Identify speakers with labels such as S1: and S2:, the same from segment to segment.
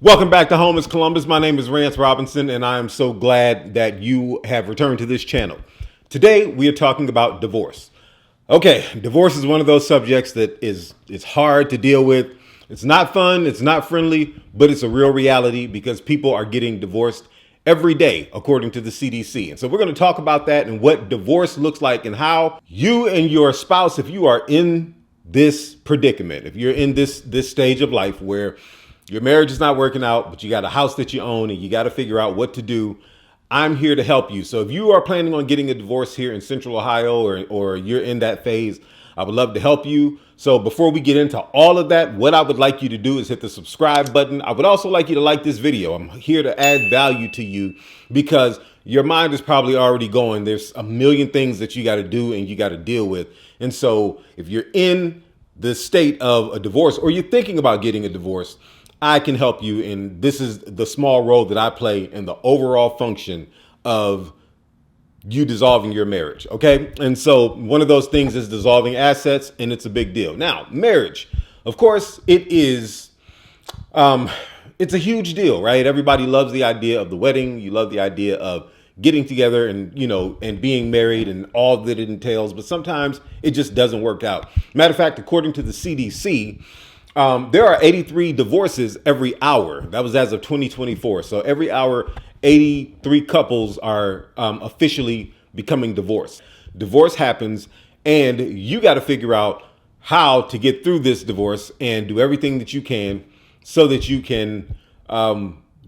S1: Welcome back to Home is Columbus. My name is Rance Robinson, and I am so glad that you have returned to this channel. Today, we are talking about divorce. Okay, divorce is one of those subjects that it's hard to deal with. It's not fun, it's not friendly, but it's a real reality because people are getting divorced every day, according to the CDC. And so we're going to talk about that and what divorce looks like and how you and your spouse, if you are in this predicament, if you're in this stage of life where your marriage is not working out, but you got a house that you own and you got to figure out what to do, I'm here to help you. So if you are planning on getting a divorce here in Central Ohio or you're in that phase, I would love to help you. So before we get into all of that, what I would like you to do is hit the subscribe button. I would also like you to like this video. I'm here to add value to you because your mind is probably already going. There's a million things that you got to do and you got to deal with. And so if you're in the state of a divorce or you're thinking about getting a divorce, I can help you. And this is the small role that I play in the overall function of you dissolving your marriage. Okay. And so one of those things is dissolving assets, and it's a big deal. Now, marriage, of course, it's a huge deal, right? Everybody loves the idea of the wedding. You love the idea of getting together and, and being married and all that it entails. But sometimes it just doesn't work out. Matter of fact, according to the CDC, there are 83 divorces every hour. That was as of 2024. So every hour, 83 couples are officially becoming divorced. Divorce happens, and you got to figure out how to get through this divorce and do everything that you can so that you can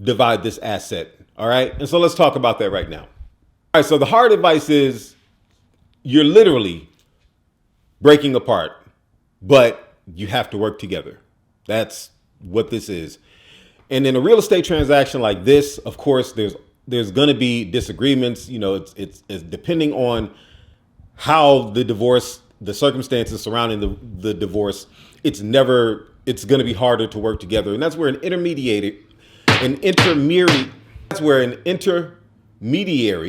S1: divide this asset. All right. And so let's talk about that right now. All right. So the hard advice is you're literally breaking apart, but you have to work together. That's what this is. And in a real estate transaction like this, of course, there's going to be disagreements. It's depending on how the divorce, the circumstances surrounding the divorce, it's going to be harder to work together. And that's where an intermediary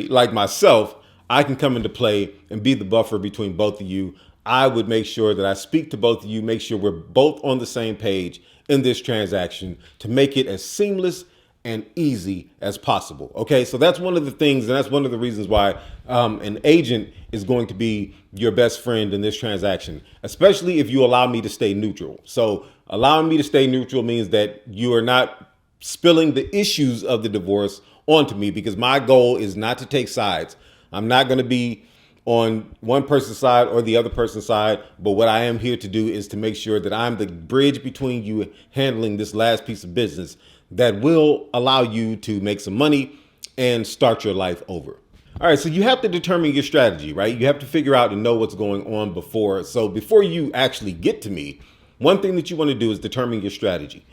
S1: like myself, I can come into play and be the buffer between both of you. I would make sure that I speak to both of you, make sure we're both on the same page in this transaction to make it as seamless and easy as possible. Okay, so that's one of the things, and that's one of the reasons why an agent is going to be your best friend in this transaction, especially if you allow me to stay neutral. So allowing me to stay neutral means that you are not spilling the issues of the divorce onto me, because my goal is not to take sides. I'm not going to be on one person's side or the other person's side. But what I am here to do is to make sure that I'm the bridge between you handling this last piece of business that will allow you to make some money and start your life over. All right. So you have to determine your strategy, right? You have to figure out and know what's going on before. So before you actually get to me, one thing that you want to do is determine your strategy.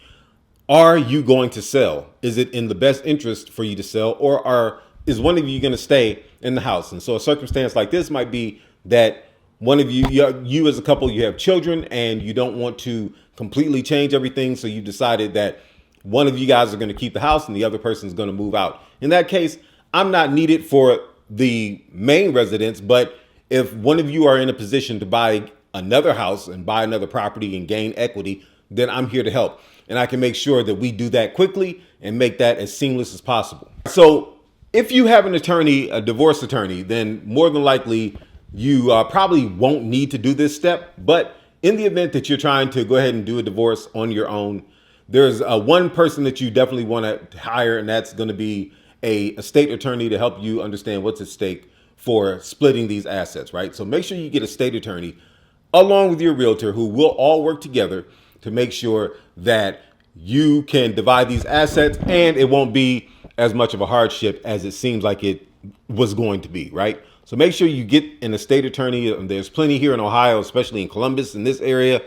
S1: Are you going to sell? Is it in the best interest for you to sell, or is one of you going to stay in the house? And so a circumstance like this might be that one of you as a couple, you have children and you don't want to completely change everything. So you decided that one of you guys are going to keep the house and the other person is going to move out. In that case, I'm not needed for the main residence, but if one of you are in a position to buy another house and buy another property and gain equity, then I'm here to help. And I can make sure that we do that quickly and make that as seamless as possible. So if you have an attorney, a divorce attorney, then more than likely you probably won't need to do this step. But in the event that you're trying to go ahead and do a divorce on your own, there's one person that you definitely want to hire, and that's going to be a estate attorney to help you understand what's at stake for splitting these assets, right? So make sure you get a estate attorney along with your realtor who will all work together to make sure that you can divide these assets and it won't be as much of a hardship as it seems like it was going to be, right? So make sure you get an estate attorney. There's plenty here in Ohio, especially in Columbus, in this area.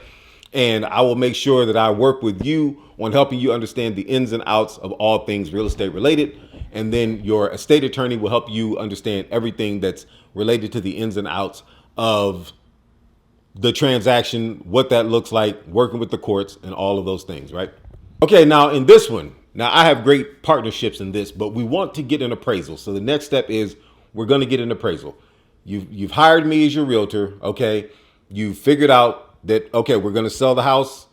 S1: And I will make sure that I work with you on helping you understand the ins and outs of all things real estate related. And then your estate attorney will help you understand everything that's related to the ins and outs of the transaction, what that looks like, working with the courts and all of those things, right? Okay, now in this one, now I have great partnerships in this, but we want to get an appraisal. So the next step is we're going to get an appraisal. You've hired me as your realtor, okay? You figured out that, okay, we're going to sell the house.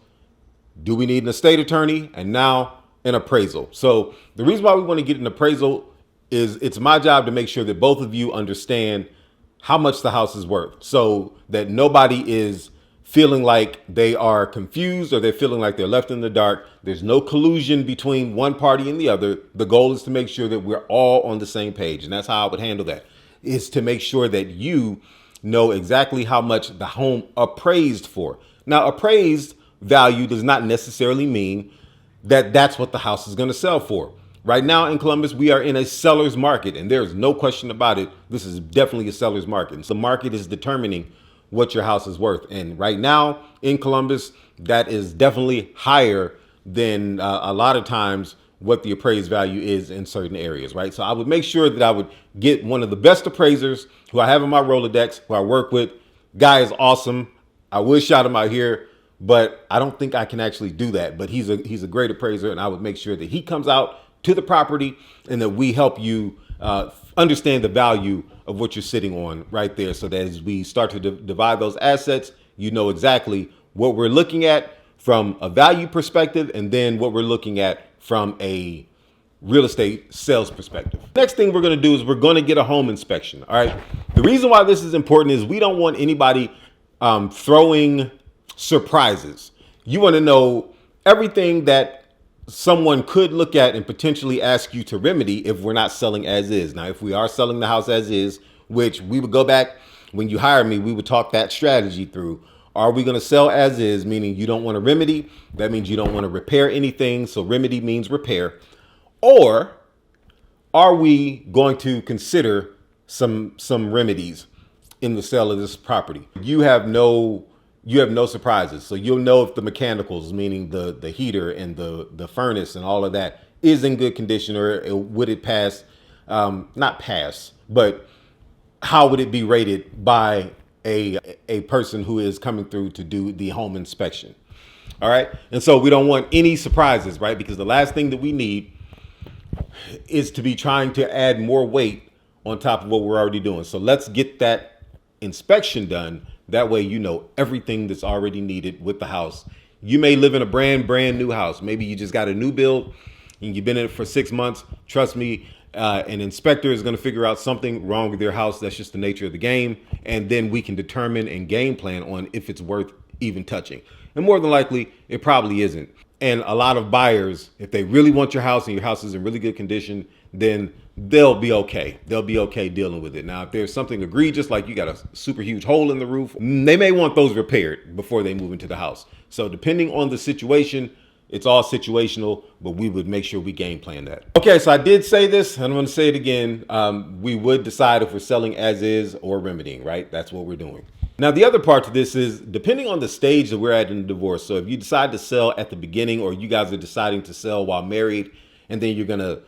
S1: Do we need an estate attorney? And now an appraisal. So the reason why we want to get an appraisal is it's my job to make sure that both of you understand how much the house is worth, so that nobody is feeling like they are confused or they're feeling like they're left in the dark. There's no collusion between one party and the other. The goal is to make sure that we're all on the same page. And that's how I would handle that, is to make sure that you know exactly how much the home appraised for. Now, appraised value does not necessarily mean that that's what the house is going to sell for. Right now in Columbus, we are in a seller's market, and there's no question about it. This is definitely a seller's market. And so the market is determining what your house is worth. And right now in Columbus, that is definitely higher than a lot of times what the appraised value is in certain areas, right? So I would make sure that I would get one of the best appraisers who I have in my Rolodex, who I work with. Guy is awesome. I would shout him out here, but I don't think I can actually do that. But he's a great appraiser, and I would make sure that he comes out to the property and that we help you understand the value of what you're sitting on right there, so that as we start to divide those assets, you know exactly what we're looking at from a value perspective and then what we're looking at from a real estate sales perspective. Next thing we're going to do is we're going to get a home inspection. All right. The reason why this is important is we don't want anybody throwing surprises. You want to know everything that someone could look at and potentially ask you to remedy if we're not selling as is. Now, if we are selling the house as is, which we would go back when you hired me, we would talk that strategy through. Are we going to sell as is, meaning you don't want to remedy? That means you don't want to repair anything. So remedy means repair. Or are we going to consider some remedies in the sale of this property? You have no surprises. So you'll know if the mechanicals, meaning the heater and the furnace and all of that, is in good condition, or would it pass, not pass, but how would it be rated by a person who is coming through to do the home inspection. All right. And so we don't want any surprises, right? Because the last thing that we need is to be trying to add more weight on top of what we're already doing. So let's get that inspection done. That way, you know everything that's already needed with the house. You may live in a brand new house. Maybe you just got a new build and you've been in it for 6 months. Trust me, an inspector is going to figure out something wrong with your house. That's just the nature of the game. And then we can determine and game plan on if it's worth even touching. And more than likely, it probably isn't. And a lot of buyers, if they really want your house and your house is in really good condition, then they'll be okay. They'll be okay dealing with it. Now, if there's something egregious, like you got a super huge hole in the roof, they may want those repaired before they move into the house. So depending on the situation, it's all situational, but we would make sure we game plan that. Okay, so I did say this, and I'm going to say it again. We would decide if we're selling as is or remedying, right? That's what we're doing. Now, the other part to this is depending on the stage that we're at in the divorce. So if you decide to sell at the beginning, or you guys are deciding to sell while married, and then you're going to,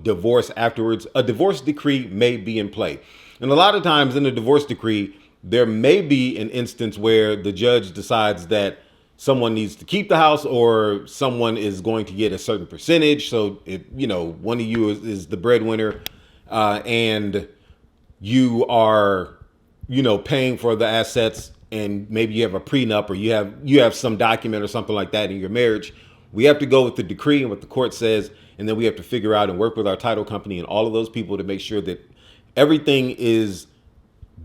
S1: divorce afterwards, a divorce decree may be in play. And a lot of times in a divorce decree, there may be an instance where the judge decides that someone needs to keep the house or someone is going to get a certain percentage. So if, one of you is the breadwinner and you are, paying for the assets, and maybe you have a prenup or you have some document or something like that in your marriage, we have to go with the decree and what the court says. And then we have to figure out and work with our title company and all of those people to make sure that everything is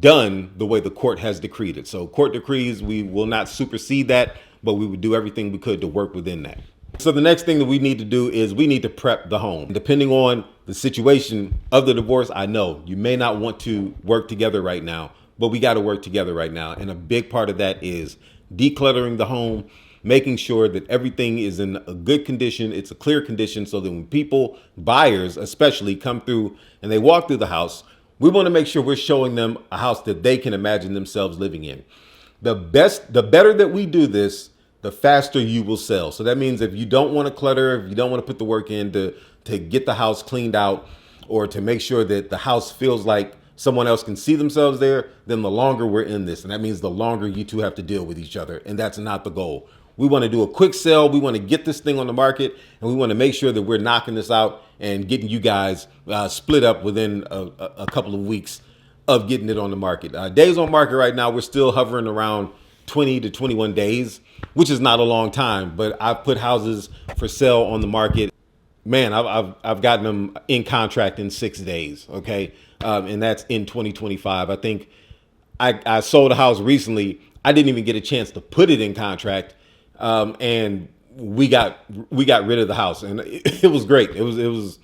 S1: done the way the court has decreed it. So court decrees, we will not supersede that, but we would do everything we could to work within that. So the next thing that we need to do is we need to prep the home. Depending on the situation of the divorce, I know you may not want to work together right now, but we got to work together right now. And a big part of that is decluttering the home, making sure that everything is in a good condition. It's a clear condition, so that when people, buyers especially, come through and they walk through the house, we want to make sure we're showing them a house that they can imagine themselves living in. The better that we do this, the faster you will sell. So that means if you don't want to clutter, if you don't want to put the work in to get the house cleaned out, or to make sure that the house feels like someone else can see themselves there, then the longer we're in this. And that means the longer you two have to deal with each other. And that's not the goal. We want to do a quick sell. We want to get this thing on the market, and we want to make sure that we're knocking this out and getting you guys split up within a couple of weeks of getting it on the market. Days on market right now, we're still hovering around 20 to 21 days. which is not a long time, but I've put houses for sale on the market. Man, I've gotten them in contract in 6 days. Okay. And that's in 2025. I think I sold a house recently. I didn't even get a chance to put it in contract. And we got rid of the house, and it was great. It was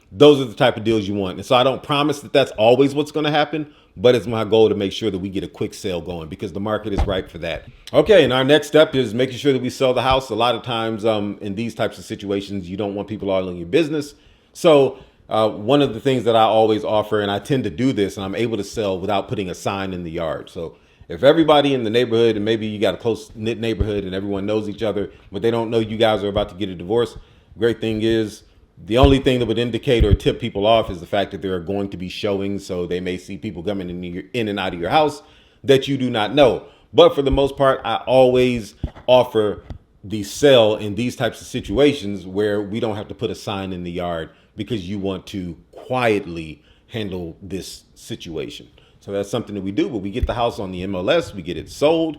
S1: those are the type of deals you want. And so I don't promise that that's always what's going to happen, but it's my goal to make sure that we get a quick sale going because the market is ripe for that. Okay, and our next step is making sure that we sell the house. A lot of times in these types of situations, you don't want people all in your business. So one of the things that I always offer, and I tend to do this, and I'm able to sell without putting a sign in the yard. So if everybody in the neighborhood, and maybe you got a close knit neighborhood and everyone knows each other, but they don't know you guys are about to get a divorce, great thing is the only thing that would indicate or tip people off is the fact that there are going to be showings. So they may see people coming in and out of your house that you do not know. But for the most part, I always offer the sale in these types of situations where we don't have to put a sign in the yard because you want to quietly handle this situation. So that's something that we do, but we get the house on the MLS, we get it sold,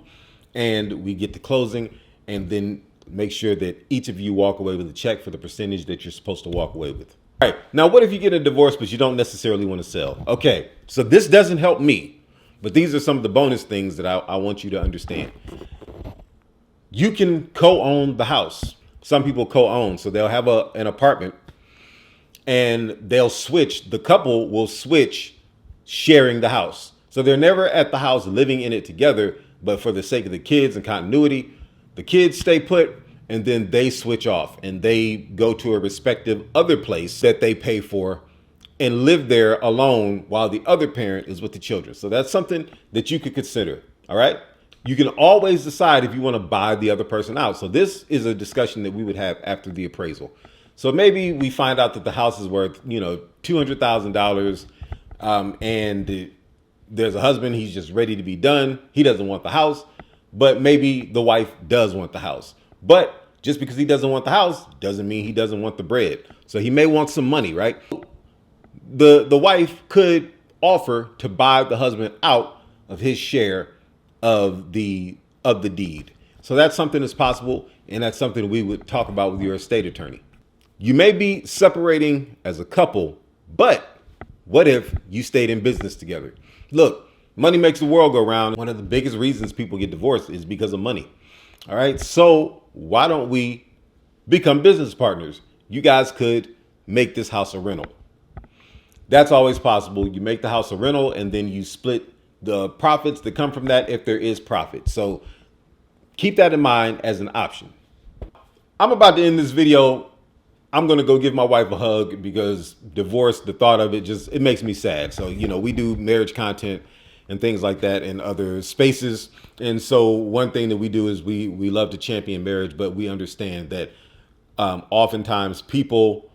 S1: and we get the closing, and then make sure that each of you walk away with a check for the percentage that you're supposed to walk away with. All right, now what if you get a divorce, but you don't necessarily want to sell? Okay, so this doesn't help me, but these are some of the bonus things that I want you to understand. You can co-own the house. Some people co-own, so they'll have an apartment, and the couple will switch sharing the house. So they're never at the house living in it together, but for the sake of the kids and continuity, the kids stay put and then they switch off and they go to a respective other place that they pay for and live there alone while the other parent is with the children. So that's something that you could consider. All right. You can always decide if you want to buy the other person out. So this is a discussion that we would have after the appraisal. So maybe we find out that the house is worth, $200,000. And there's a husband, he's just ready to be done. He doesn't want the house, but maybe the wife does want the house. But just because he doesn't want the house doesn't mean he doesn't want the bread. So he may want some money, right? The wife could offer to buy the husband out of his share of the deed. So that's something that's possible, and that's something we would talk about with your estate attorney. You may be separating as a couple, but what if you stayed in business together? Look, money makes the world go round. One of the biggest reasons people get divorced is because of money. All right. So why don't we become business partners? You guys could make this house a rental. That's always possible. You make the house a rental and then you split the profits that come from that if there is profit. So keep that in mind as an option. I'm about to end this video. I'm going to go give my wife a hug because divorce, the thought of it it makes me sad. So, we do marriage content and things like that in other spaces. And so one thing that we do is we love to champion marriage, but we understand that oftentimes people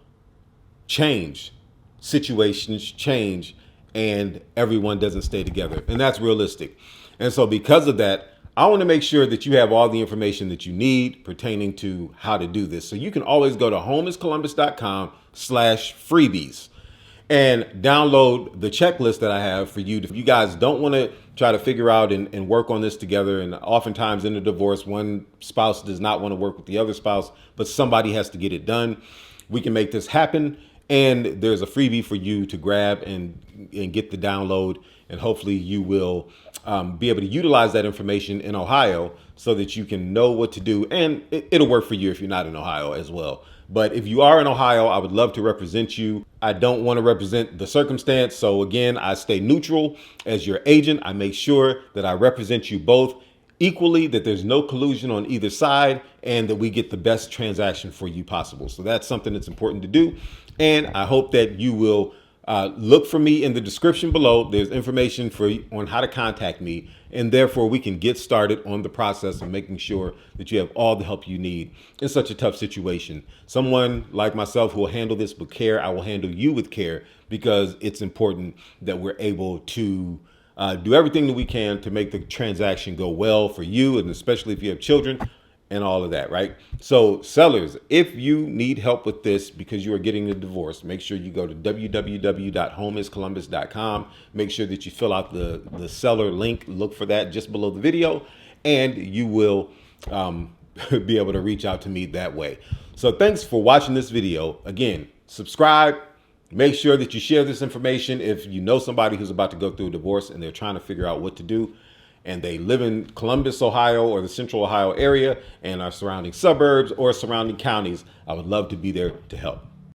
S1: change, situations change, and everyone doesn't stay together. And that's realistic. And so because of that, I want to make sure that you have all the information that you need pertaining to how to do this. So you can always go to homeiscolumbus.com/freebies and download the checklist that I have for you. If you guys don't want to try to figure out and work on this together, and oftentimes in a divorce, one spouse does not want to work with the other spouse, but somebody has to get it done. We can make this happen. And there's a freebie for you to grab and get the download. And hopefully you will be able to utilize that information in Ohio so that you can know what to do. And it'll work for you if you're not in Ohio as well. But if you are in Ohio, I would love to represent you. I don't want to represent the circumstance. So again, I stay neutral as your agent. I make sure that I represent you both equally, that there's no collusion on either side, and that we get the best transaction for you possible. So that's something that's important to do. And I hope that you will look for me in the description below. There's information on how to contact me, and therefore we can get started on the process of making sure that you have all the help you need in such a tough situation. Someone like myself who will handle this with care. I will handle you with care because it's important that we're able to do everything that we can to make the transaction go well for you, and especially if you have children and all of that, right? So sellers, if you need help with this because you are getting a divorce, make sure you go to www.homeiscolumbus.com. Make sure that you fill out the seller link. Look for that just below the video, and you will be able to reach out to me that way. So thanks for watching this video. Again, subscribe. Make sure that you share this information if you know somebody who's about to go through a divorce and they're trying to figure out what to do, and they live in Columbus, Ohio, or the Central Ohio area and are surrounding suburbs or surrounding counties. I would love to be there to help.